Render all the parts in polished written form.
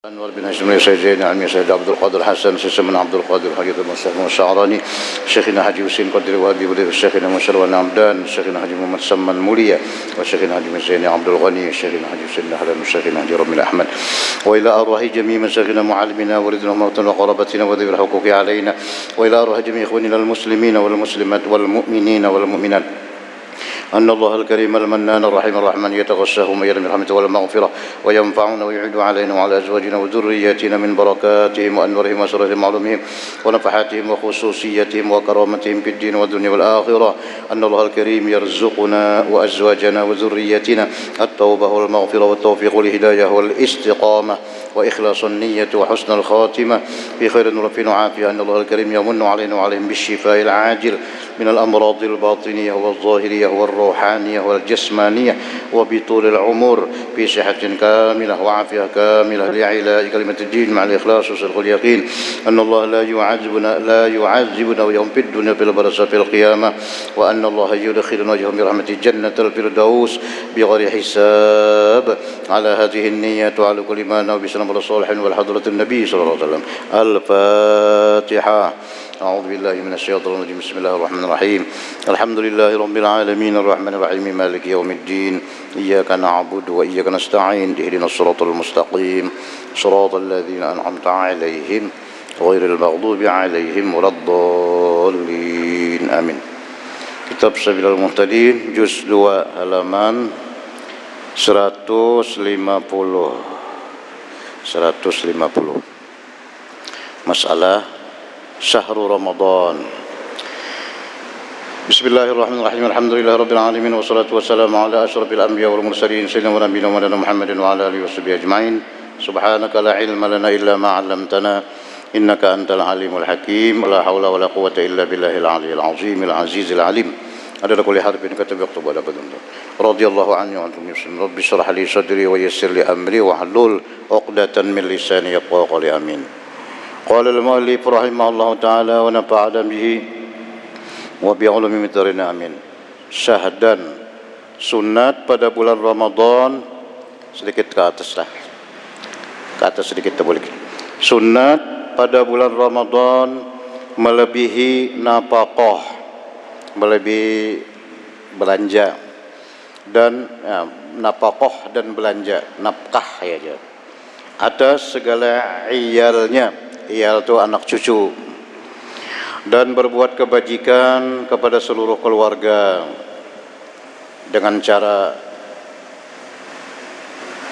أنور بن هاشم الشيخين عمي سيد عبد القادر حسن سيسمن عبد القادر حقيقة المستحكم الشعراني شيخنا حجي حسين قدر وأبي ولي الشيخنا مشروان عمدان الشيخنا حجي محمد سمن مولية والشيخنا حجي مسيني عبد الغني الشيخنا حجي حسين أهلا والشيخنا حجي رمي الأحمد وإلى أرواح جميع مشايخنا معلمنا وردنا موتنا وقرابتنا وذوي الحقوق علينا وإلى أرواح جميع إخواننا المسلمين والمسلمات والمؤمنين والمؤمنات أن الله الكريم المنان الرحيم الرحمن يتغشاهم ويرمي الرحمة والمغفرة وينفعنا ويعيد علينا وعلى أزواجنا وذرياتنا من بركاتهم وأنورهم وسرهم وعلومهم ونفحاتهم وخصوصيتهم وكرامتهم في الدين والدنيا والآخرة أن الله الكريم يرزقنا وأزواجنا وذرياتنا التوبة والمغفرة والتوفيق والهداية والاستقامة وإخلاص النية وحسن الخاتمة في خير ورفين وعافية أن الله الكريم يمن علينا وعليهم بالشفاء العاجل من الأمراض الباطنية والظاهرية والروحانية والجسمانية وبطول العمر في صحة كاملة وعافية كاملة لإعلاء كلمة الدين مع الإخلاص وصدق اليقين أن الله لا يعذبنا ويوم في الدنيا في البرزة في القيامة وأن الله يدخلنا وجههم برحمة الجنة الفردوس بغير حساب على هذه النية وعلى كل ما نوى بسلام الصالحين والحضرة النبي صلى الله عليه وسلم. الفاتحة. أعوذ بالله من الشيطان الرجيم. بسم الله الرحمن الرحيم. الحمد لله رب العالمين الرحمن الرحيم مالك يوم الدين إياك نعبد وإياك نستعين اهدنا الصراط المستقيم صراط الذين أنعمت عليهم غير المغضوب عليهم ولا الضالين آمين. Kitab Sabilul Muhtadin juz 2 halaman 150. Masalah Syahrul Ramadan. Bismillahirrahmanirrahim. Alhamdulillah rabbil alamin wassalatu wassalamu ala asyrafil anbiya wal mursalin sayyidina wa nabiyina Muhammadin wa ala alihi washabihi ajmain. Subhanaka la ilma lana illa ma 'allamtana innaka antal alimul hakim. La haula wala quwwata illa billahil aliyyil azim al azizil alim. Adada kulli harfin katabi yaktubu ala badun. Radhiyallahu anhu wa antum muslimin. Rabbi shrah li sadri wa yassir li amri wa hlul 'uqdatan min lisani yafqahu qawli. Amin. Qala al-mu'allif rahimahullahu ta'ala wa nafa'ana bihi wa bi'ulumi midarina amin. Syahdan sunat pada bulan Ramadan, sedikit ke atas lah, ke atas sedikit boleh. Sunat pada bulan Ramadan melebihi nafkah, melebihi belanja dan nafkah dan belanja, nafkah ya aja, atas segala iyalnya. Iyal itu anak cucu, dan berbuat kebajikan kepada seluruh keluarga dengan cara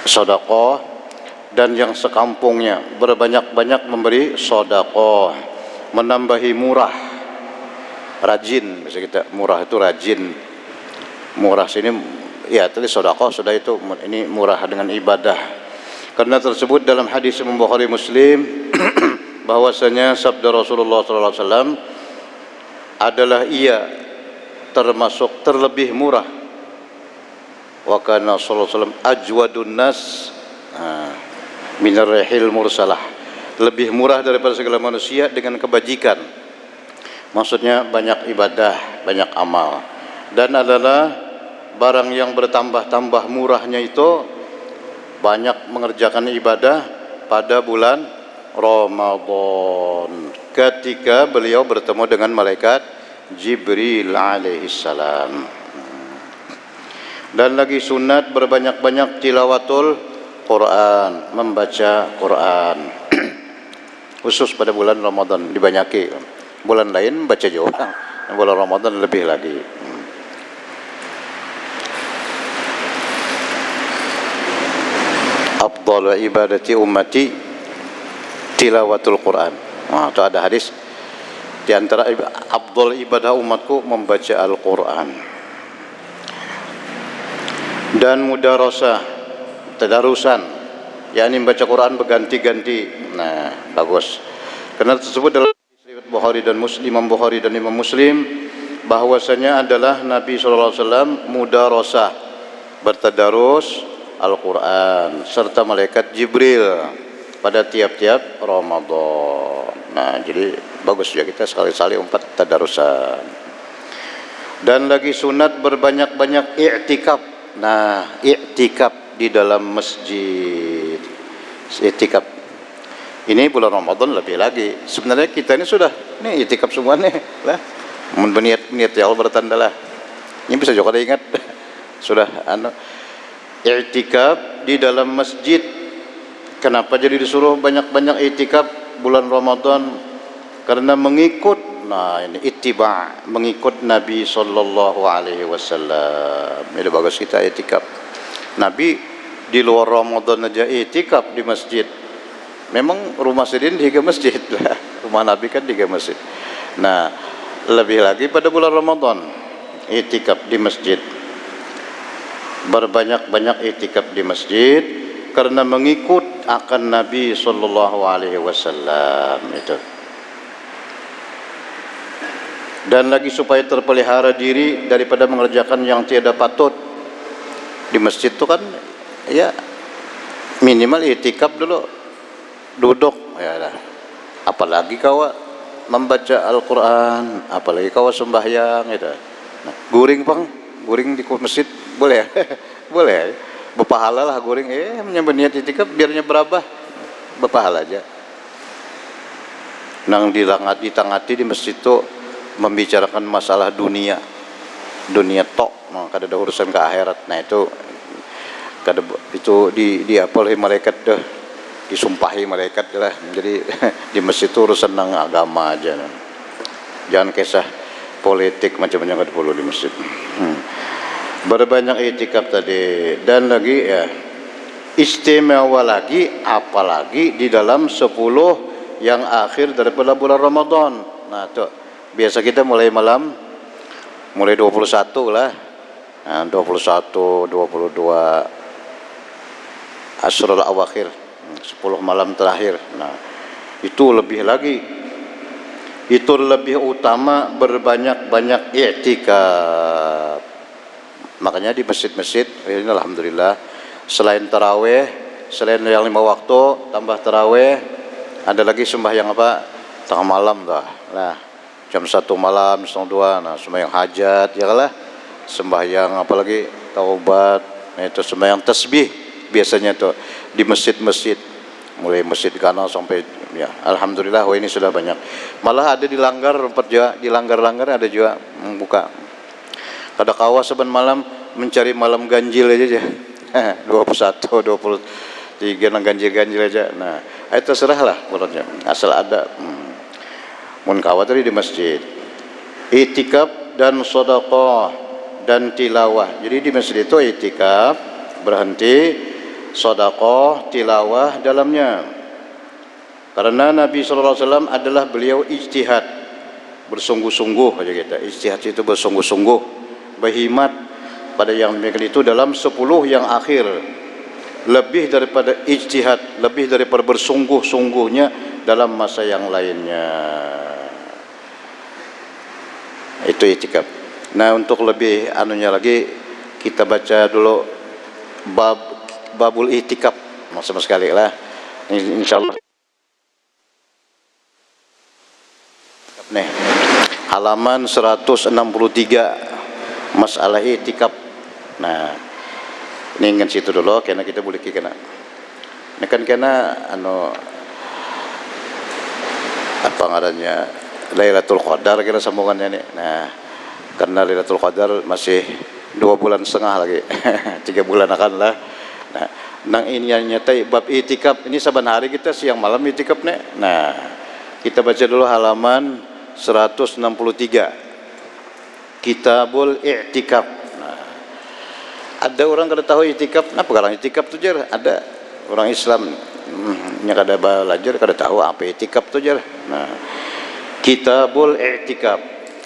sedekah, dan yang sekampungnya berbanyak-banyak memberi sedekah, menambahi murah, rajin, bisa kita murah itu rajin, murah sini ya tadi sedekah sudah itu, ini murah dengan ibadah. Karena tersebut dalam hadis Imam Bukhari Muslim bahwasanya sabda Rasulullah SAW adalah ia termasuk terlebih murah. Wa kana sallallahu alaihi wasallam ajwadun nas minar rihil mursalah, lebih murah daripada segala manusia dengan kebajikan. Maksudnya banyak ibadah, banyak amal, dan adalah barang yang bertambah-tambah murahnya itu banyak mengerjakan ibadah pada bulan Ramadan ketika beliau bertemu dengan malaikat Jibril alaihissalam. Dan lagi sunat berbanyak-banyak tilawatul Quran, membaca Quran. Khusus pada bulan Ramadan dibanyaki. Bulan lain baca juga, bulan Ramadan lebih lagi. Afdhalu ibadati ummati tilawatul Quran. Nah, itu ada hadis di antara afdal ibadah umatku membaca Al-Quran. Dan mudarasah, tadarusan, yakni membaca Quran berganti-ganti. Nah, bagus. Karena tersebut dalam riwayat Bukhari dan Muslim, Imam Bukhari dan Imam Muslim, bahwasanya adalah Nabi sallallahu alaihi wasallam mudarasah, bertadarus Al-Quran serta malaikat Jibril pada tiap-tiap Ramadan. Nah, jadi bagus ya kita sekali-kali umpat tadarusan. Dan lagi sunat berbanyak-banyak i'tikaf. Nah, i'tikaf di dalam masjid. I'tikaf Ini bulan Ramadan lebih lagi. Sebenarnya kita ini sudah nih itikaf semuanya lah. Berniat ya Allah bertanda lah. Ini bisa juga ingat sudah i'tikaf di dalam masjid. Kenapa jadi disuruh banyak-banyak i'tikaf bulan Ramadan? Karena mengikut, nah ini ittiba, mengikut Nabi sallallahu alaihi wasallam. Ini bagus kita i'tikaf. Nabi di luar Ramadan aja i'tikaf di masjid. Memang rumah Sidin di masjid lah. Rumah Nabi kan di masjid. Nah, lebih lagi pada bulan Ramadan i'tikaf di masjid. Berbanyak-banyak i'tikaf di masjid karena mengikut akan Nabi sallallahu alaihi wasallam itu. Dan lagi supaya terpelihara diri daripada mengerjakan yang tiada patut. Di masjid itu kan ya minimal i'tikaf dulu. Duduk ya dah. Apalagi kau membaca Al-Quran, apalagi kau sembahyang itu. Nah, guring bang, guring di masjid boleh? Boleh. Berpahala lah guring. Menyambut niat i'tikaf biarnya berapa? Berpahala aja. Nang ditangati di masjid itu membicarakan masalah dunia tok, kada ada urusan ke akhirat. Nah itu di apa oleh malaikat deh, disumpahi malaikat lah. Jadi di masjid itu urusan nang agama aja. Jangan kisah politik macam-macam kada perlu di masjid. Berbanyak i'tikaf tadi dan lagi ya istimewa lagi apalagi di dalam 10 yang akhir daripada bulan Ramadan. Nah tuh biasa kita mulai malam mulai 21 lah. Nah, 21, 22 Asrul Awakhir, 10 malam terakhir. Nah, itu lebih lagi. Itu lebih utama berbanyak-banyak i'tikaf. Makanya di masjid-masjid ini alhamdulillah selain tarawih, selain yang 5 waktu tambah tarawih, ada lagi sembahyang apa? Tengah malam dah. Nah, jam 1 malam, jam 2, nah sembahyang hajat ya lah. Sembahyang apalagi taubat, itu sembahyang tasbih biasanya tuh di masjid-masjid, mulai masjid kanan sampai ya alhamdulillah ini sudah banyak. Malah ada di langgar di langgar-langgar ada juga membuka. Kada kawas saban malam mencari malam ganjil aja 21, 23 nang ganjil-ganjil aja. Nah, itu terserahlah menurutnya asal ada. Mun kawa tadi di masjid. I'tikaf dan sedekah dan tilawah. Jadi di masjid itu i'tikaf, berhenti, sedekah, tilawah dalamnya. Karena Nabi sallallahu alaihi wasallam adalah beliau ijtihad, bersungguh-sungguh aja kita. Ijtihad itu bersungguh-sungguh, berhimmat pada yang demikian itu dalam 10 yang akhir. Lebih daripada ijtihad, lebih daripada bersungguh-sungguhnya dalam masa yang lainnya. Itu i'tikaf. Nah, untuk lebih anunya lagi kita baca dulu babul i'tikaf sama sekali lah. Insyaallah. Nih, halaman 163 masalah i'tikaf. Nah, ini ingat situ dulu karena kita boleh kena. Ini kan kena apa ngarannya Lailatul Qadar kira sambungannya nih. Nah, karena Lailatul Qadar masih 2 bulan setengah lagi. 3 bulan akan lah. Nah, nang ini nyata bab i'tikaf ini saban hari kita siang malam i'tikaf nih. Nah, kita baca dulu halaman 163. Kitabul I'tikaf. Nah, ada orang kada tahu i'tikaf, kenapa orang i'tikaf tu jar? Ada orang Islam nya kada belajar kada tahu apa i'tikaf tu jar. Nah, Kitabul I'tikaf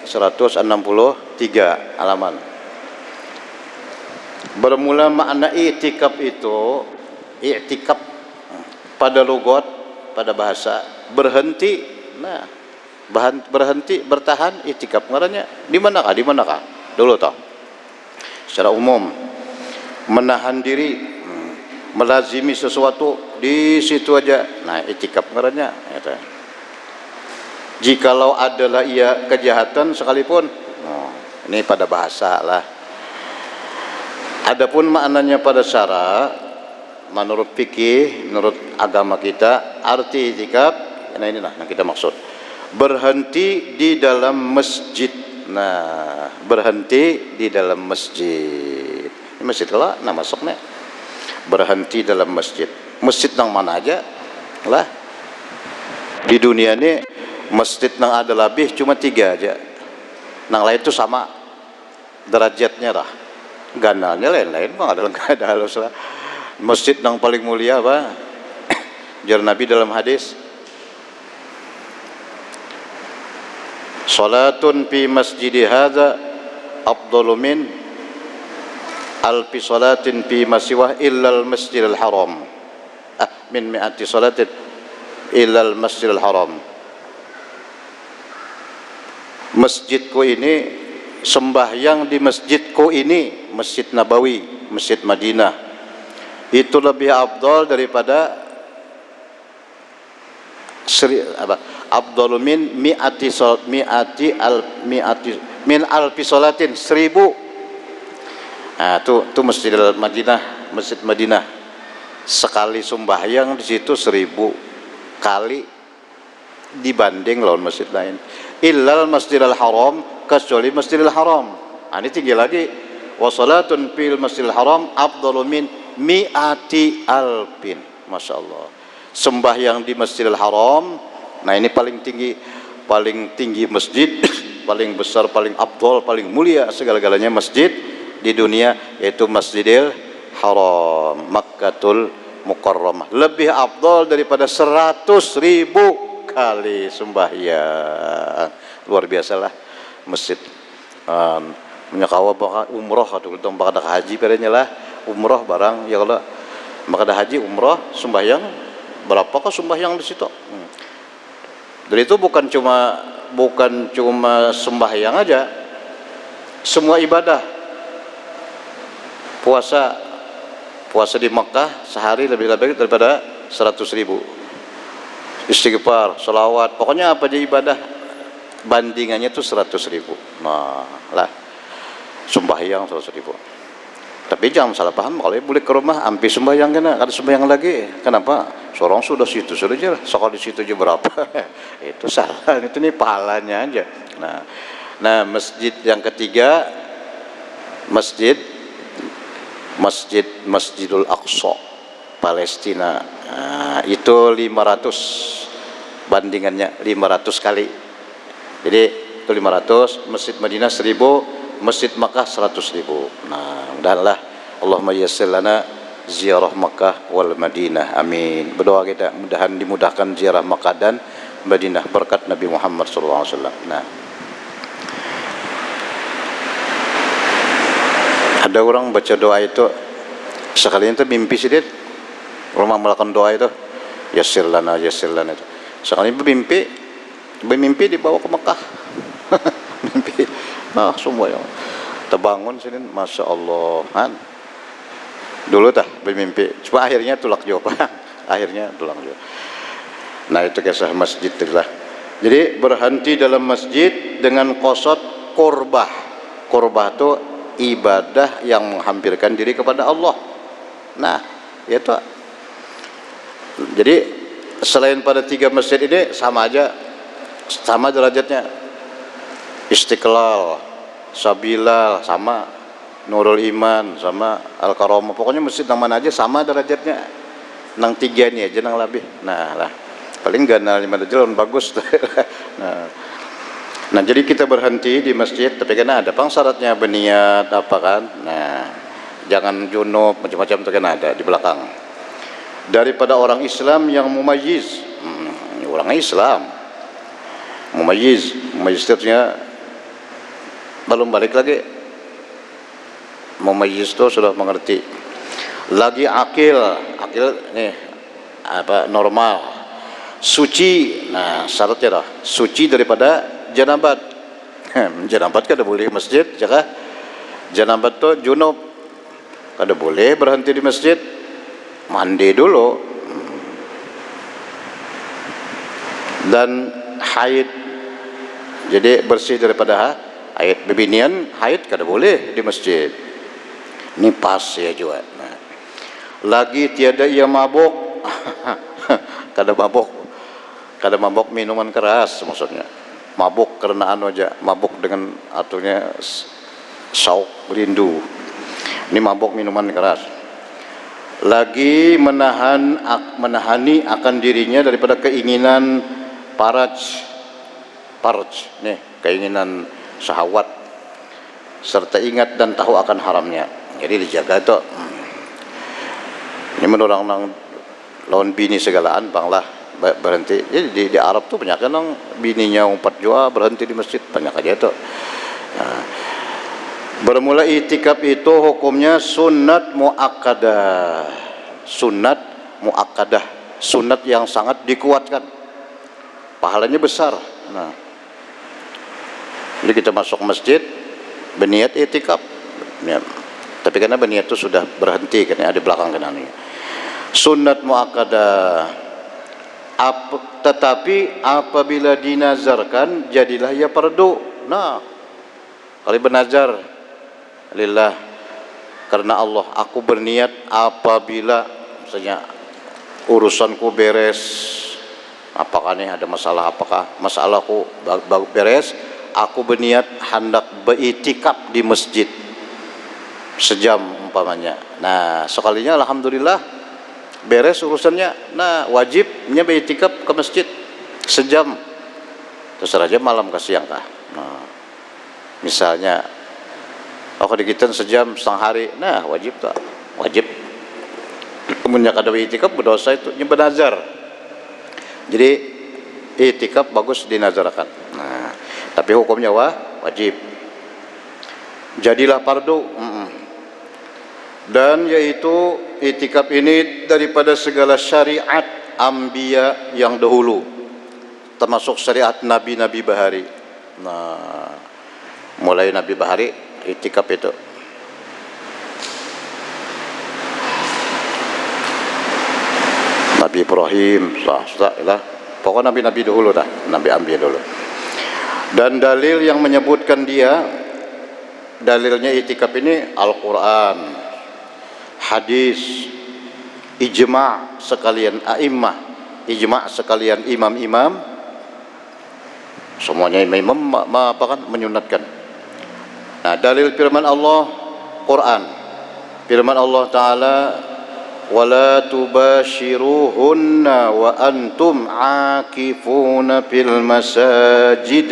163 halaman. Bermula makna i'tikaf itu, i'tikaf pada logat, pada bahasa berhenti. Nah, berhenti, bertahan, i'tikaf ngarannya. Di manakah? Dulu toh. Secara umum menahan diri, melazimi sesuatu di situ aja. Nah, i'tikaf ngarannya gitu. Jikalau adalah ia kejahatan sekalipun. Nah, ini pada bahasa lah. Adapun maknanya pada syara, menurut fikih, menurut agama kita, arti i'tikaf, nah inilah yang kita maksud. Berhenti di dalam masjid. Nah, berhenti di dalam masjid. Ini masjid lah, nah masuknya. Berhenti dalam masjid. Masjid nang mana aja lah. Di dunia ini masjid nang ada lebih cuma 3 aja. Nang lain itu sama derajatnya lah. Ganalnya lain-lain bang, ada halus lah. Masjid yang paling mulia apa? Jar Nabi dalam hadis, salatun fi masjidi hadza afdalu min alfi salatin fi masiwah illal masjidil haram. Min mi'ati salatin illal masjidil haram. Masjidku ini, sembahyang di masjidku ini, Masjid Nabawi, Masjid Madinah, itu lebih afdal daripada afdalu min mi'ati min alfi salatin 1000. Nah, itu Masjid Madinah, Masjid Madinah. Sekali sembahyang di situ 1000 kali dibanding lawan masjid lain. Illal Masjidil Haram, kecuali Masjidil Haram. Nah, ini tinggi lagi. Wa salatun fil Masjidil Haram afdalu min mi'ati alfin. Masya Allah. Sembahyang di Masjidil Haram, nah ini paling tinggi masjid, paling besar, paling afdal, paling mulia segala-galanya masjid di dunia, yaitu Masjidil Haram, Makkatul Mukarramah. Lebih afdal daripada 100.000 kali sembahyang. Luar biasalah masjid. Menyakawa bakal umroh atau bakal haji padanya lah, umroh barang ya, kalau maka ada haji umroh sembahyang berapakah sembahyang di situ. Dan itu bukan cuma sembahyang aja, semua ibadah. Puasa di Makkah sehari lebih daripada 100.000. Istighfar, salawat, pokoknya apa aja ibadah bandingannya itu 100.000. Nah lah, sembahyang 100.000. Tapi jangan salah paham, kalau boleh ke rumah ampi sembahyang kena, ada sembahyang lagi. Kenapa? Seorang sudah situ sudah aja, sekali situ aja berapa? Itu salah, itu nih pahalanya aja. Nah, masjid yang ketiga, Masjidul Aqsa, Palestina. Nah, itu 500 bandingannya, 500 kali. Jadi itu 500, Masjid Madinah 1000, Masjid Makkah 100.000. Nah, mudah-mudahan Allahumma yassir lana ziarah Makkah wal Madinah. Amin. Berdoa kita mudahan dimudahkan ziarah Makkah dan Madinah berkat Nabi Muhammad SAW. Nah, ada orang baca doa itu sekalian itu mimpi sih dia. Orang melakukan doa itu yassir lana itu. Sekalian bermimpi dibawa ke Mekah. Mimpi. Nah, semua yang terbangun sini, masya Allah kan. Dulu bermimpi, cuma akhirnya tulak jawab. Nah, itu kisah masjid lah. Jadi berhenti dalam masjid dengan qasad qurbah. Qurbah itu ibadah yang menghampirkan diri kepada Allah. Nah, itu. Jadi selain pada 3 masjid ini sama derajatnya. Istiqlal, Sabilal sama, Nurul Iman sama, Al-Karamah. Pokoknya masjid yang mana aja sama derajatnya. Nang 3 ini aja nang lebih. Nah lah, paling ganal 5 jalan bagus. Nah, jadi kita berhenti di masjid, tapi kan ada syaratnya, berniat apa kan. Nah, jangan junub macam-macam itu kan ada di belakang. Daripada orang Islam yang mumayyiz, orang Islam mumayyiz artinya belum balik lagi. Mumayyiz itu sudah mengerti. Lagi akil nih normal, suci. Nah, syaratnya suci daripada janabat. Janabat kada boleh masjid, jaga. Janabat tuh junub kada boleh berhenti di masjid. Mandi dulu. Dan haid, jadi bersih daripada haid. Bebinian haid kada boleh di masjid. Ini pas ya juga. Nah, Lagi tiada ia mabuk. Kada mabuk minuman keras maksudnya. Mabuk karena aja, mabuk dengan artinya sauk rindu. Ini mabuk minuman keras. Lagi menahani akan dirinya daripada keinginan faraj, nih keinginan syahwat, serta ingat dan tahu akan haramnya. Jadi dijaga itu. Ini menurut orang lawan bini segalaan banglah berhenti. Jadi di Arab tuh banyak kan bininya umpat jua berhenti di masjid, banyak aja itu. Nah, bermula itikaf itu hukumnya sunat muakkadah. Sunat muakkadah, sunat yang sangat dikuatkan. Pahalanya besar. Nah, jadi kita masuk masjid berniat itikaf. Ya. Tapi karena berniat itu sudah berhenti kan ada di belakang kanan. Sunat muakkadah. Tetapi apabila dinazarkan jadilah ia fardu. Nah, kalau bernazar lillah karena Allah, aku berniat apabila misalnya urusanku beres, apakah nih ada masalah, apakah masalahku beres, aku berniat hendak beriktikaf di masjid sejam umpamanya. Nah, sekalinya alhamdulillah beres urusannya. Nah, wajibnya beriktikaf ke masjid sejam. Terserah aja malam ke siang kah. Nah, misalnya aku dikitan sejam setengah hari. Nah, wajib tak? Wajib. Kemudian kada beriktikaf berdosa itu bernazar. Jadi iktikaf bagus dinazarkan. Nah, tapi hukumnya wajib. Jadilah fardu. Dan yaitu iktikaf ini daripada segala syariat anbiya yang dahulu, termasuk syariat nabi-nabi bahari. Nah, mulai Nabi bahari iktikaf itu. Nabi Ibrahim, pokoknya nabi-nabi dahulu dah, nabi anbiya dulu. Dan dalil yang menyebutkan dalilnya iktikaf ini Al-Quran, hadis, ijma' sekalian a'immah, ijma' sekalian imam-imam, semuanya imam menyunatkan. Nah, dalil firman Allah Quran, firman Allah Ta'ala, wala tubashiruhunna wa antum aakifuna fil masajid,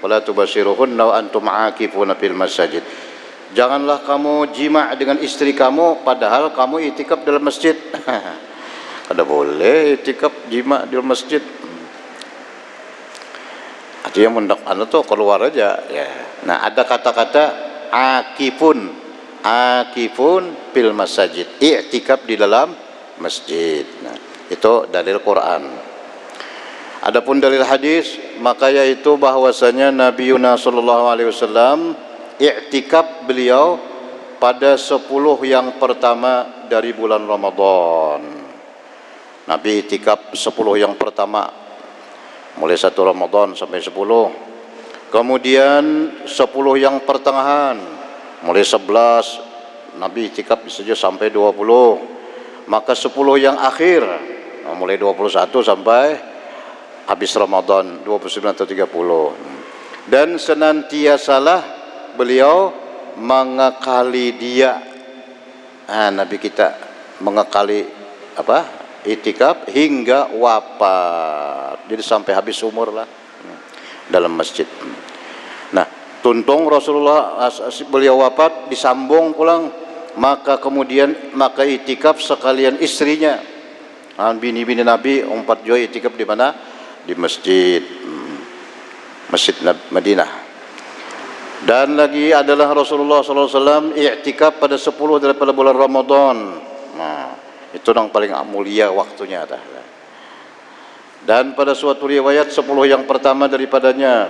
wala tubashiruhunna wa antum aakifuna fil masajid. Janganlah kamu jima' dengan istri kamu padahal kamu itikaf dalam masjid. Kada boleh itikaf jima' di masjid. Artinya mendak tuh keluar aja ya. Nah, ada kata-kata akifun fil masajid, i'tikaf di dalam masjid. Nah, itu dalil Quran. Adapun dalil hadis maka yaitu bahwasanya Nabi sallallahu alaihi wasallam i'tikaf beliau pada 10 yang pertama dari bulan Ramadan. Nabi i'tikaf 10 yang pertama, mulai 1 Ramadan sampai 10. Kemudian 10 yang pertengahan, mulai 11 Nabi i'tikaf saja sampai 20. Maka 10 yang akhir, mulai 21 sampai habis Ramadan 29 atau 30. Dan senantiasalah beliau mengekali dia, Nabi kita mengekali iktikaf hingga wafat. Jadi sampai habis umur lah dalam masjid. Nah, tuntung Rasulullah beliau wafat disambung pulang, maka iktikaf sekalian istrinya. Bini-bini Nabi 4 juga iktikaf di mana? Di masjid Madinah. Dan lagi adalah Rasulullah SAW i'tikaf pada 10 daripada bulan Ramadan. Nah, itu yang paling mulia waktunya. Dan pada suatu riwayat 10 yang pertama daripadanya.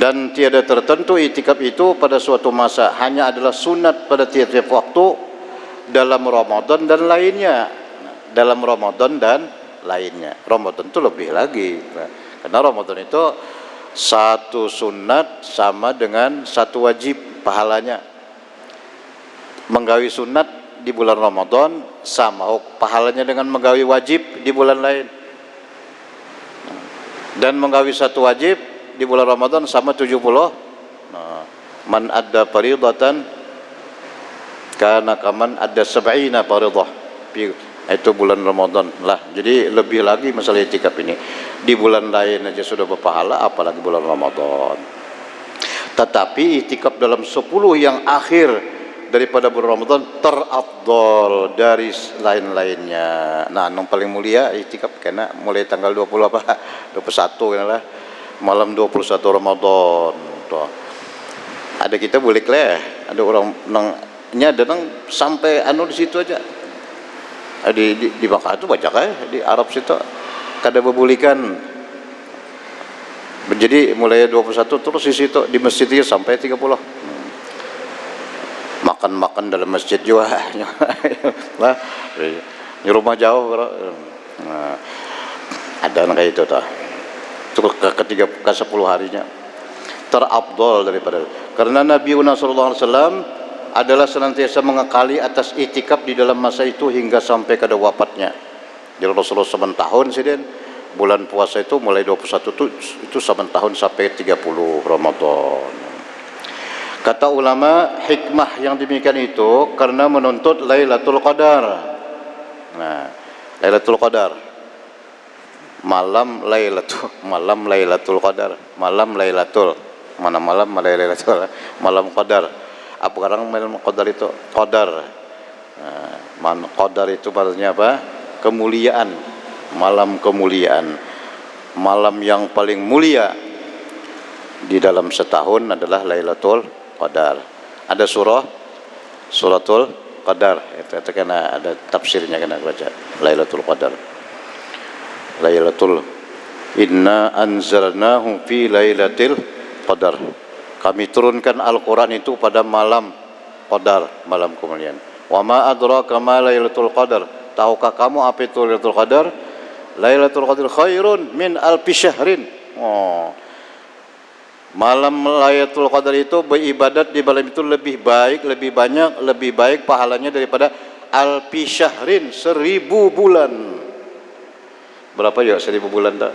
Dan tiada tertentu i'tikaf itu pada suatu masa, hanya adalah sunat pada tiap-tiap waktu dalam Ramadan dan lainnya. Dalam Ramadan dan lainnya. Ramadan itu lebih lagi. Karena Ramadan itu satu sunat sama dengan satu wajib pahalanya. menggawi sunat di bulan Ramadan sama pahalanya dengan menggawi wajib di bulan lain. Dan menggawi satu wajib di bulan Ramadan sama 70. Man adda faridatan kana kaman adda sab'ina faridah. Itu bulan Ramadan lah. Jadi lebih lagi masalah itikaf ini. Di bulan lain aja sudah berpahala, apalagi bulan Ramadan. Tetapi itikaf dalam 10 yang akhir daripada bulan Ramadan terafdol dari lain-lainnya. Nah, yang paling mulia itikaf karena mulai tanggal 20 apa? 21 lah. Malam 21 Ramadan. Tuh. Ada kita boleh kleh. Ada orang nangnya datang sampai di situ aja. Di Makkah itu banyak di Arab situ. Kada bebulikan. Jadi mulai 21 terus di situ di masjidnya sampai 30. Makan dalam masjid juga. Lah, di rumah jauh. Nah, ada kayak itu tah. Itu ke 10 harinya terafdol daripada. Karena Nabi sallallahu alaihi wasallam adalah senantiasa mengekali atas itikaf di dalam masa itu hingga sampai kada wafatnya. Jadi Rasulullah 7 tahun siden bulan puasa itu mulai 21 itu 7 tahun sampai 30 Ramadan. Kata ulama, hikmah yang demikian itu karena menuntut Lailatul Qadar. Nah, Lailatul Qadar. Malam Lailatul Qadar. Malam Lailatul. Mana malam Lailatul. Malam Qadar. Apa sekarang malam Qadar itu? Qadar. Nah, Qadar itu maksudnya apa? Kemuliaan. Malam kemuliaan. Malam yang paling mulia di dalam setahun adalah Lailatul Qadar. Ada suratul Qadar itu karena ada tafsirnya kena baca Lailatul Qadar. Lailatul inna anzalnahu fi lailatul qadar. Kami turunkan Al-Qur'an itu pada malam Qadar, malam kemuliaan. Wa ma adraka ma lailatul qadar? Tahukah kamu apa itu Lailatul Qadar? Lailatul Qadar khairun min alfi syahrin. Oh. Malam Lailatul Qadar itu beribadat di malam itu lebih baik, lebih banyak, lebih baik pahalanya daripada alfi syahrin, 1000 bulan. Berapa ya 1000 bulan tak?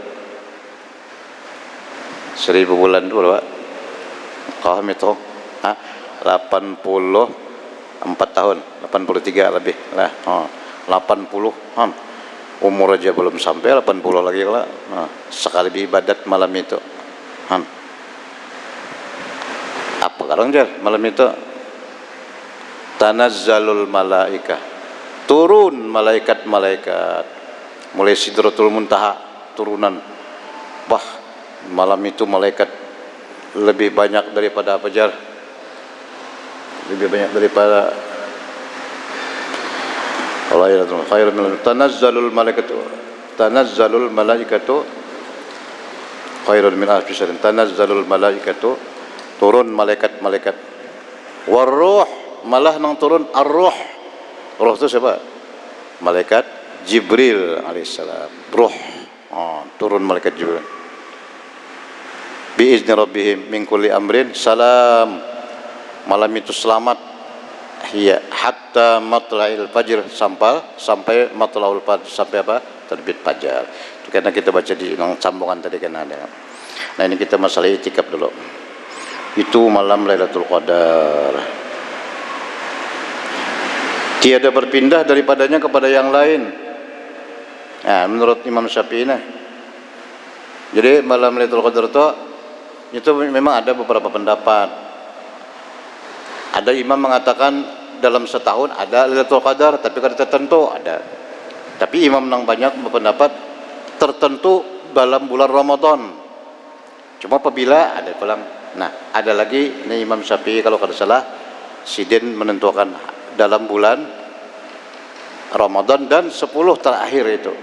1000 bulan itu berapa? Kau itu? 84 tahun, 83 lebih lah. 80. Umur aja belum sampai 80 lagi lah. Sekali beribadat malam itu. Apa sekarang jar malam itu? Tanazzalul malaikah. Turun malaikat-malaikat. Mulai Sidratul Muntaha turunan. Wah, malam itu malaikat lebih banyak daripada apa jar? Lebih banyak daripada Lailatul khairun min tanazzalul malaikatu khairun min alfi syahrin. Tanazzalul malaikatu turun malaikat-malaikat. Waruh malah nang turun ar-ruh. Ruh itu siapa? Malaikat Jibril alaihissalam. Ruh. Turun malaikat Jibril. Bi izni rabbihim min kulli amrin salam. Malam itu selamat. Iya, hatta matla'il fajr sampai matla'ul fajr sampai apa? Terbit fajar. Itu karena kita baca di sambungan tadi kan ada. Nah, ini kita masalah itikaf dulu. Itu malam Lailatul Qadar. Tiada berpindah daripadanya kepada yang lain. Nah, menurut Imam Syafi'i nah. Jadi malam Lailatul Qadar itu memang ada beberapa pendapat. Ada imam mengatakan dalam setahun ada Lailatul Qadar, tapi kada tertentu ada. Tapi imam yang banyak berpendapat tertentu dalam bulan Ramadan. Cuma apabila ada pulang. Nah, ada lagi ini Imam Syafi'i kalau kada salah sidin menentukan dalam bulan Ramadan dan 10 terakhir itu.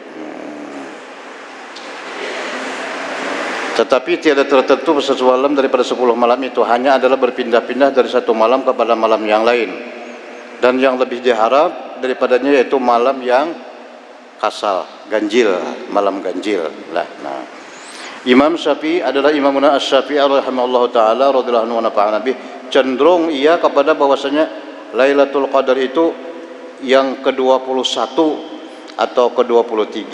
Tetapi tiada tertentu satu malam daripada 10 malam itu, hanya adalah berpindah-pindah dari satu malam kepada malam yang lain. Dan yang lebih diharap daripadanya yaitu malam yang kasal, ganjil, malam ganjil lah. Nah, Imam Syafi'i adalah Imamuna Asy-Syafi'i rahimahullahu taala radhiyallahu anhu wa nafa'ana bih, cenderung ia kepada bahwasanya Lailatul Qadar itu yang ke-21 atau ke-23.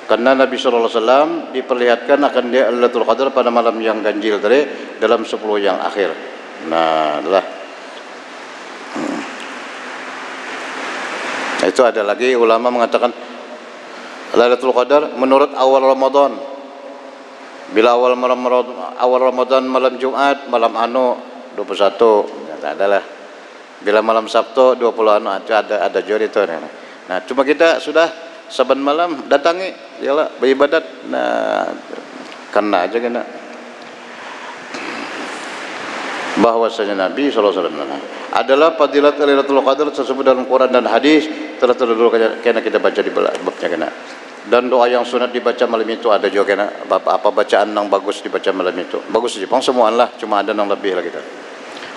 Karena Nabi SAW diperlihatkan akan dia Lailatul Qadar pada malam yang ganjil tadi dalam 10 yang akhir. Nah, adalah itu ada lagi ulama mengatakan Lailatul Qadar menurut awal Ramadan. Bila awal Ramadan malam Jumat, malam 21, adalah bila malam Sabtu 20 ada jori itu. Nah, cuma kita sudah saban malam datangi ialah beribadat. Nah, kena aja kena. Bahwasanya Nabi SAW adalah fadilat Lailatul Qadar tersebut dalam Quran dan hadis telah terdahulu kena kita baca di babnya kena. Dan doa yang sunat dibaca malam itu ada juga kena. Apa bacaan yang bagus dibaca malam itu. Bagus saja, semuaan lah, cuma ada yang lebih lah kita.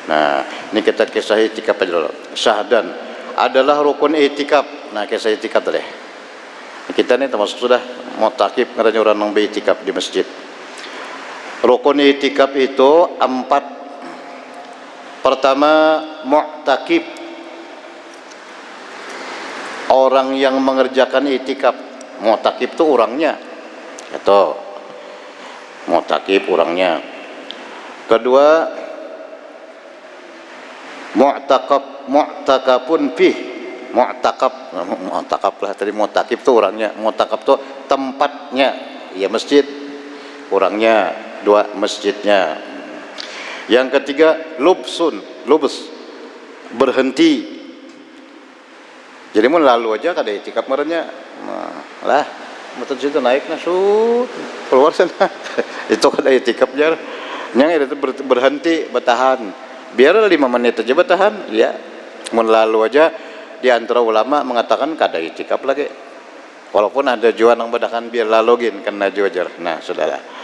Nah, ini kita kisah itikaf aja dulu. Syahdan adalah rukun itikaf. Nah, kisah itikaf tadi. Kita ni termasuk sudah mu'takif ngaranya orang yang beritikaf di masjid. Rukun itikaf itu 4. Pertama, mu'takif, orang yang mengerjakan itikaf. Mu'takif itu orangnya. Itu mu'takif orangnya. Kedua, mu'takafun fih. Mu'takaf lah tadi, mu'takif itu orangnya. Mu'takaf itu tempatnya, ya masjid. Orangnya, 2 masjidnya. Yang ketiga, lubs, berhenti. Jadi mau lalu aja kada itikaf merenya. Nah, lah, motor situ naik nah keluar sana. Itu kada itikaf jar. Yang itu berhenti, bertahan. Biar 5 menit aja bertahan, ya. Mau lalu aja, di antara ulama mengatakan kada itikaf lagi. Walaupun ada juan yang bedakan biar lalogin kena juajar. Nah, saudara.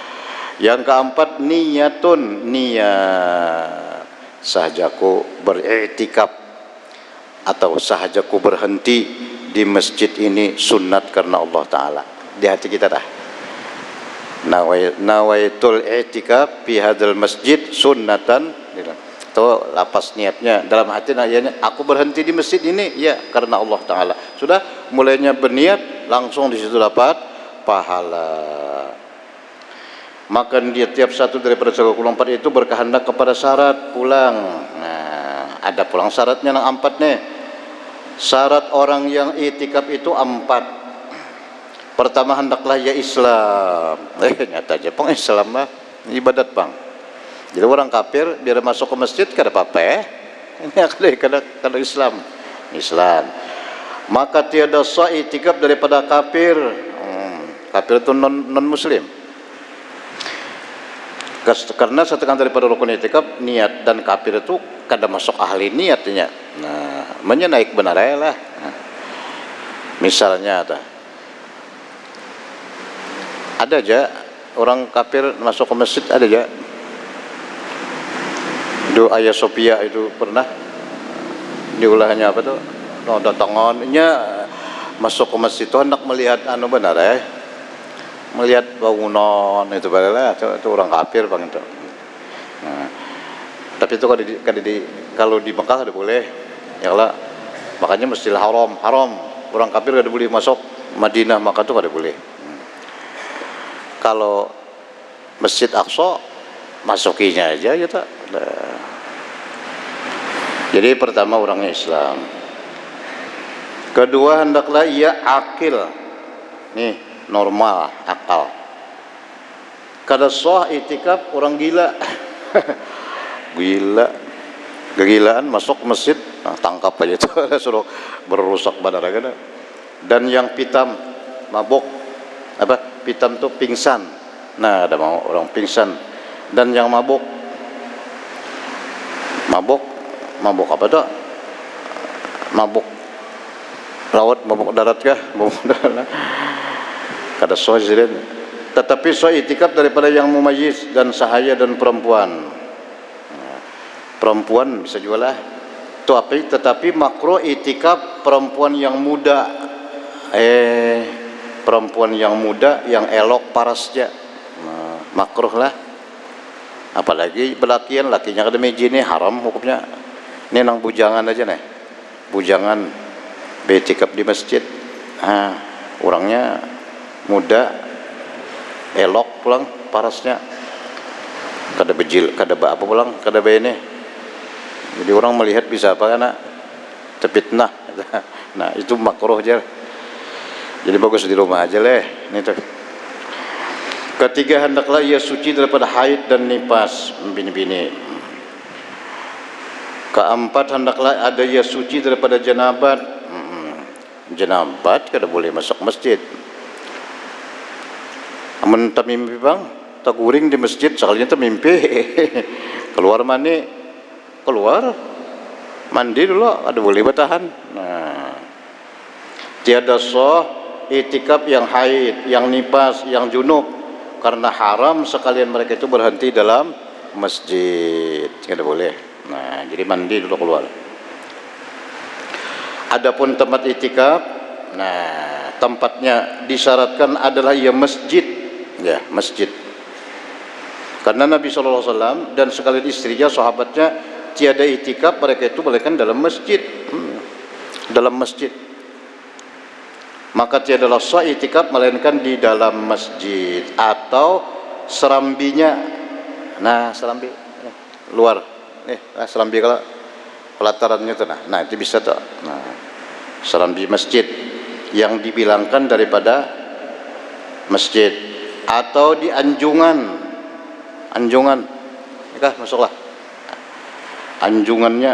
Yang keempat, niyatun, niat sahajaku beriktikaf atau sahajaku berhenti di masjid ini sunat karena Allah Ta'ala. Di hati kita dah. Nawaitul i'tikaf fi hadzal masjid sunnatan. Itu lapas niatnya dalam hati nayanya aku berhenti di masjid ini ya karena Allah Ta'ala. Sudah mulainya berniat langsung di situ dapat pahala. Maka dia tiap satu daripada 34 itu berkehendak kepada syarat pulang. Nah, ada pulang syaratnya yang 4 nih. Syarat orang yang itikaf itu 4. Pertama, hendaklah ya Islam. Nyata aja peng Islam lah ibadat bang. Jadi orang kafir biar masuk ke masjid kada apa-apa. Ini kada Islam. Maka tiada sah itikaf daripada kafir. Kafir itu non muslim. Karena setengah daripada rukun itikaf niat, dan kafir itu kada masuk ahli niatnya. Nah, naik benar lah. Nah, misalnya ada aja orang kafir masuk ke masjid, ada aja. Do Ayah Sophia itu pernah diulahnya apa tuh? No, datangannya masuk ke masjid itu hendak melihat benar melihat bangunan itu padahal itu orang kafir bang itu. Nah, tapi itu kalau di Mekah ada boleh, ya lah. Makanya Masjidil Haram orang kafir ada boleh masuk. Madinah Mekah itu ada boleh. Kalau Masjid Aqsa masukinya aja gitu. Nah. Jadi pertama orangnya Islam. Kedua, hendaklah ia akil. Nih, normal, akal. Kada sah itikaf orang gila. Gila. Kegilaan masuk masjid, nah, tangkap aja itu suruh berusak badan kan. Dan yang pitam, mabuk. Pitam tuh pingsan. Nah, ada mau orang pingsan. Dan yang mabuk apa tuh? Mabuk laut, mabuk darat kah? Mabuk darat. Kada sah jirin. Tetapi sah itikaf daripada yang mumayyiz dan sahaya dan perempuan. Perempuan bisa juga lah. Tetapi makruh itikaf perempuan yang muda. Perempuan yang muda yang elok parasnya. Makruh lah. Apalagi belakian lakinya kada meji ini haram hukumnya. Ini nang bujangan aja nih, bujangan betikap di masjid. Orangnya muda, elok pulang parasnya, kada bejil, kada apa pulang, kada ini. Jadi orang melihat bisa apa karena tepitnah. Nah itu makruh aja. Jadi bagus di rumah aja leh. Ini tuh. Ketiga, hendaklah ia suci daripada haid dan nifas, bini-bini. Keempat, hendaklah ada ia suci daripada janabat. Janabat kada boleh masuk masjid. Amun tak mimpi bang, tak guring di masjid sekalinya tak mimpi. Keluar mandi, keluar mandi dulu, ada boleh bertahan. Nah, tiada sah itikaf yang haid, yang nifas, yang junub, karena haram sekalian mereka itu berhenti dalam masjid, tidak boleh. Nah, jadi mandi dulu keluar. Adapun tempat itikaf, nah tempatnya disyaratkan adalah ia masjid, ya masjid. Karena Nabi SAW dan sekalian istrinya, sahabatnya tiada itikaf mereka itu melainkan dalam masjid, dalam masjid. Maka tiadalah sah itikaf melainkan di dalam masjid atau serambinya. Nah, serambi luar. Serambi kalau pelatarannya tuh nah itu bisa tuh. Nah, serambi masjid yang dibilangkan daripada masjid atau di anjungan. Anjungan. Masuklah. Anjungannya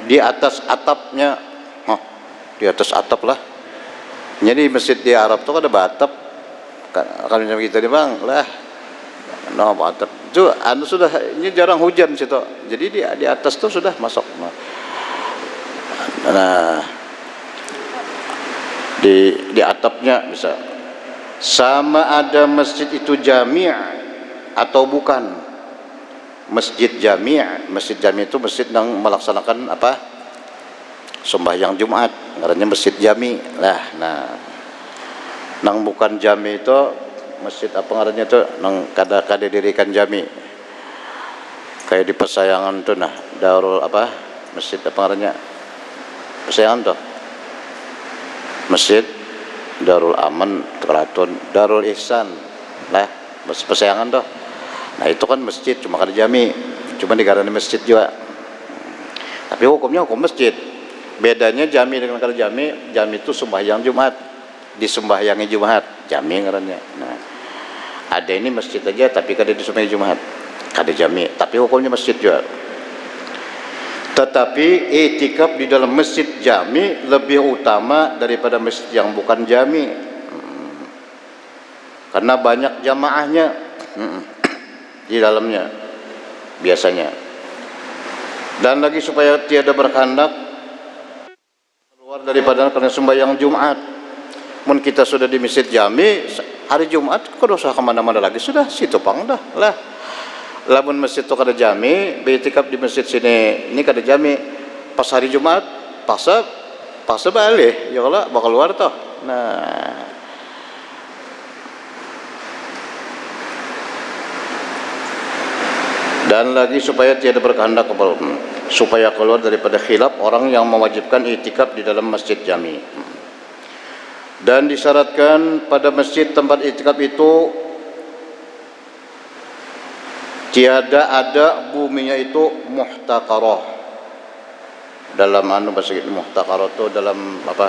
di atas atapnya. Di atas atap lah. Jadi masjid di Arab tuh ada batap. Kalau kita di bang lah, no batap. Itu sudah ini jarang hujan situ. Jadi di atas tuh sudah masuk. Nah, di atapnya bisa. Sama ada masjid itu jami' atau bukan. Masjid jami', masjid jami' itu masjid yang melaksanakan apa? Sembahyang Jumat, ngarannya masjid jami lah. Nang bukan jami itu masjid apa ngarannya itu nang kada dirikan jami, kayak di Pesayangan tuh, nah Darul apa masjid apa ngarannya Pesayangan tuh, masjid Darul Aman Keraton, Darul Ihsan lah Pesayangan tuh. Nah itu kan masjid, cuma kada jami, cuma digarani masjid juga, tapi hukumnya hukum masjid. Bedanya jami dengan kalau jami itu sembahyang Jumat, disembahyangi Jumat, jami ngarannya. Nah, ada ini masjid aja tapi kada disembahyangi Jumat, kada jami, tapi hukumnya masjid juga. Tetapi itikaf di dalam masjid jami lebih utama daripada masjid yang bukan jami, karena banyak jamaahnya di dalamnya biasanya. Dan lagi supaya tiada berkehendak daripada karena sembahyang Jumat. Mun kita sudah di masjid jami hari Jumat, kada usah kemana-mana lagi, sudah situ pang dah lah. Lamun masjid tu kada jami, beritikaf di masjid sini ini kada jami, pas hari Jumat pas balik ya kalau bakal keluar toh. Nah, dan lagi supaya tiada berkehendak supaya keluar daripada khilaf orang yang mewajibkan itikaf di dalam masjid jami. Dan disyaratkan pada masjid tempat itikaf itu tiada ada buminya itu muhtaqarah. Dalam bahasa muhtaqarah itu dalam apa?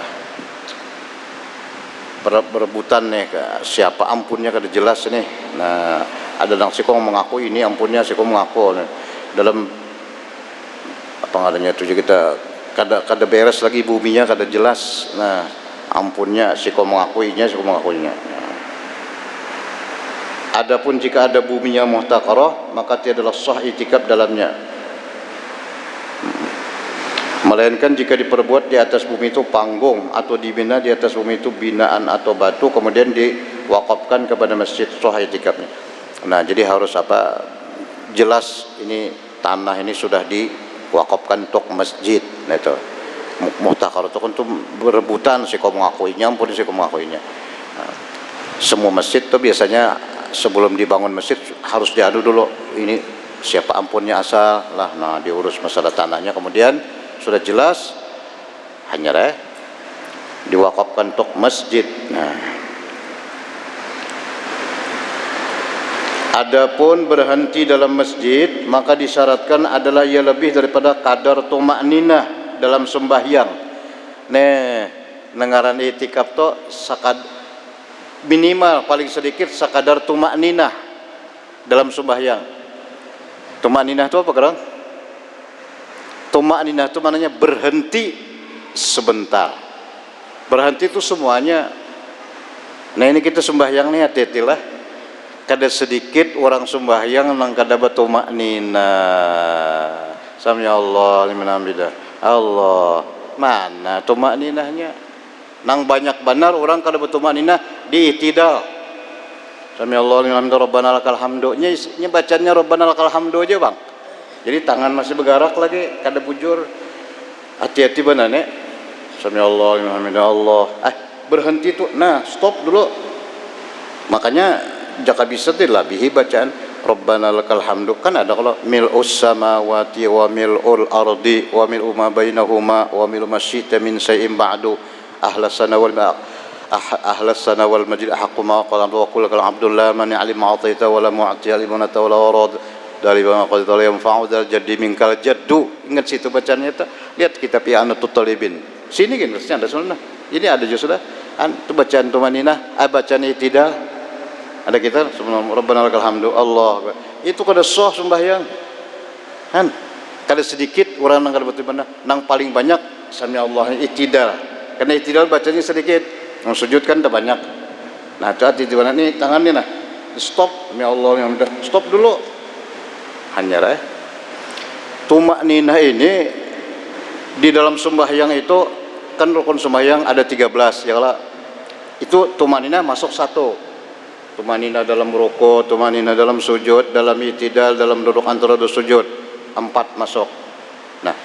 Berebutan nih, siapa ampunnya kada jelas nih. Nah, ada yang sikong mengaku ini ampunnya, sikong mengaku dalam apa ngarannya itu kita kada beres lagi buminya, kada jelas. Nah, ampunnya sikong mengakuinya, sikong mengakuinya. Adapun jika ada buminya muhtaqarah, maka tiadalah sah itikaf dalamnya. Melainkan jika diperbuat di atas bumi itu panggung atau dibina di atas bumi itu binaan atau batu, kemudian diwakafkan kepada masjid, sah itikafnya. Nah, jadi harus apa? Jelas ini tanah ini sudah diwakafkan untuk masjid. Nah itu muhtaqarah itu kan tuh berebutan, si kau mengakuinya, ampun si kau mengakuinya. Nah, semua masjid tuh biasanya sebelum dibangun masjid harus diadu dulu ini siapa ampunnya asal lah, nah diurus masalah tanahnya, kemudian sudah jelas hanya diwakafkan untuk masjid. Nah, adapun berhenti dalam masjid maka disyaratkan adalah ia lebih daripada kadar tumakninah dalam sembahyang. Nengaran itikaf to minimal paling sedikit sekadar tumakninah dalam sembahyang. Tumakninah itu apa kerang? Tumakninah itu maknanya berhenti sebentar. Berhenti itu semuanya. Nah ini kita sembahyang nih, hati-hatilah. Kada sedikit orang sembahyang nang kada bertumakninah. Sami Allah liman hamidah. Allah, mana tumakninahnya? Nang banyak benar orang kada bertumakninah di i'tidal. Sami Allah liman hamidah, Rabbana lakal hamdu. Nya bacanya Rabbana lakal hamdu aja, Bang. Jadi tangan masih bergerak lagi, kada bujur. Hati-hati benar nek. Sami Allah liman hamidah, Allah. Berhenti tuh. Nah, stop dulu. Makanya jaka bisa dilabihi bacaan Rabbana lakal hamdu. Kan ada kalau mil'us samawati wa mil'ul ardi wa mil'u ma bainahuma wa mil'u ma syi'ta min syai'in ba'du ahlas sana wal majid ahqqu ma qala wa qul kal abdullah man alim ma'ataita wa la mu'ti alimuna tawla warad dari ma qad la yanfa'u dal jaddi minkal jaddu. Ingat situ bacanya itu. Lihat kitab I'anatul Talibin. Sini kan maksudnya ada sunnah. Ini ada juga sudah. Itu bacaan tumaninah, bacaan i'tidal. Ada kita sebelum Rabbana lakal hamdu, Allah. Itu kada sah sembahyang. Kan kada sedikit orang nang kada betul benar, nang paling banyak sami Allah i'tidal. Karena i'tidal bacanya sedikit. Yang sujud kan dah banyak. Nah, hati di mana nih tangannya nah. Stop, ya Allah yang udah stop dulu. Hanya tumakninah ini di dalam sembahyang itu kan rukun sembahyang ada 13 ya lah. Itu tumakninah masuk 1. Tumakninah dalam rukuk, tumakninah dalam sujud, dalam i'tidal, dalam duduk antara dua sujud. 4 masuk. Nah,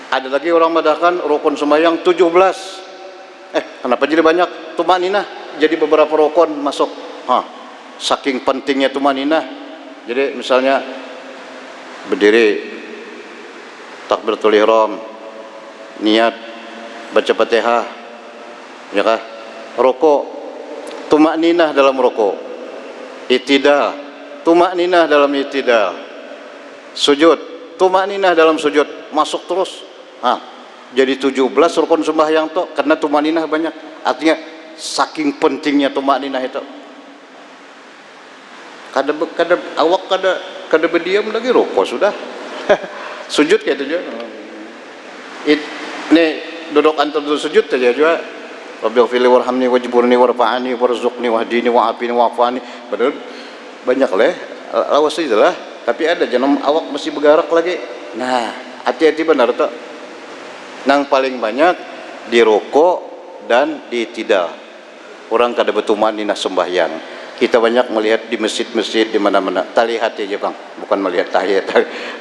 ada lagi orang madahkan rukun sembahyang 17. Kenapa jadi banyak? Tumakninah jadi beberapa rukun masuk. Saking pentingnya tumakninah. Jadi misalnya berdiri, takbiratul ihram, niat, baca Fatihah, ya kah? Rukuk, tumakninah dalam rukuk. I'tidal, tumakninah dalam i'tidal. Sujud, tumakninah dalam sujud. Masuk terus. Jadi 17 rukun sembahyang tuh karena tumakninah banyak. Artinya saking pentingnya tumakninah itu. Awak kada berdiam lagi rukuk sudah. Sujud kayak itu juga. Ini duduk antar sujud saja juga. Rabbighfirli warhamni wajburni warfa'ani warzuqni wahdini wa'afini wa'afani. Padahal banyak lah. Lawas saja lah. Tapi ada jangan awak masih bergerak lagi. Nah, hati-hati benar tuh. Nang paling banyak di rukuk dan di i'tidal. Orang kada bertumakninah sembahyang. Kita banyak melihat di masjid-masjid di mana-mana. Talihat aja Bang, bukan melihat tahiyat.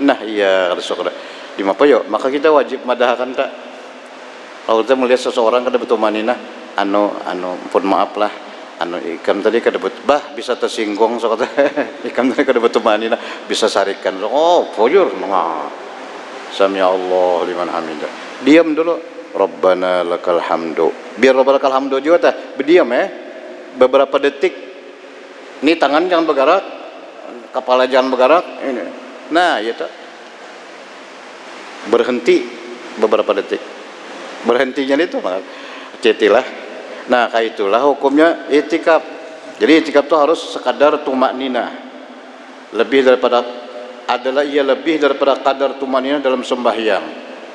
Nah iya rasul di apa yo? Maka kita wajib madahkan tak. Kalau kita melihat seseorang kada bertumakninah, pun maaf lah. Ikam tadi kada bisa tersinggung so kata. Ikam tadi kada bertumakninah, bisa sarikan. Oh, fujur. Sami Allah liman hamidah. Diam dulu. Rabbana lakal hamdu. Biar Rabbana lakal hamdu juga berdiam beberapa detik. Ini tangan jangan bergerak, kepala jangan bergerak. Ini. Nah, ya tak. Berhenti beberapa detik. Berhentinya itu hati-hatilah. Nah, kayak itulah hukumnya i'tikaf. Jadi i'tikaf itu harus sekadar tumakninah. Lebih daripada kadar tumakninah dalam sembahyang.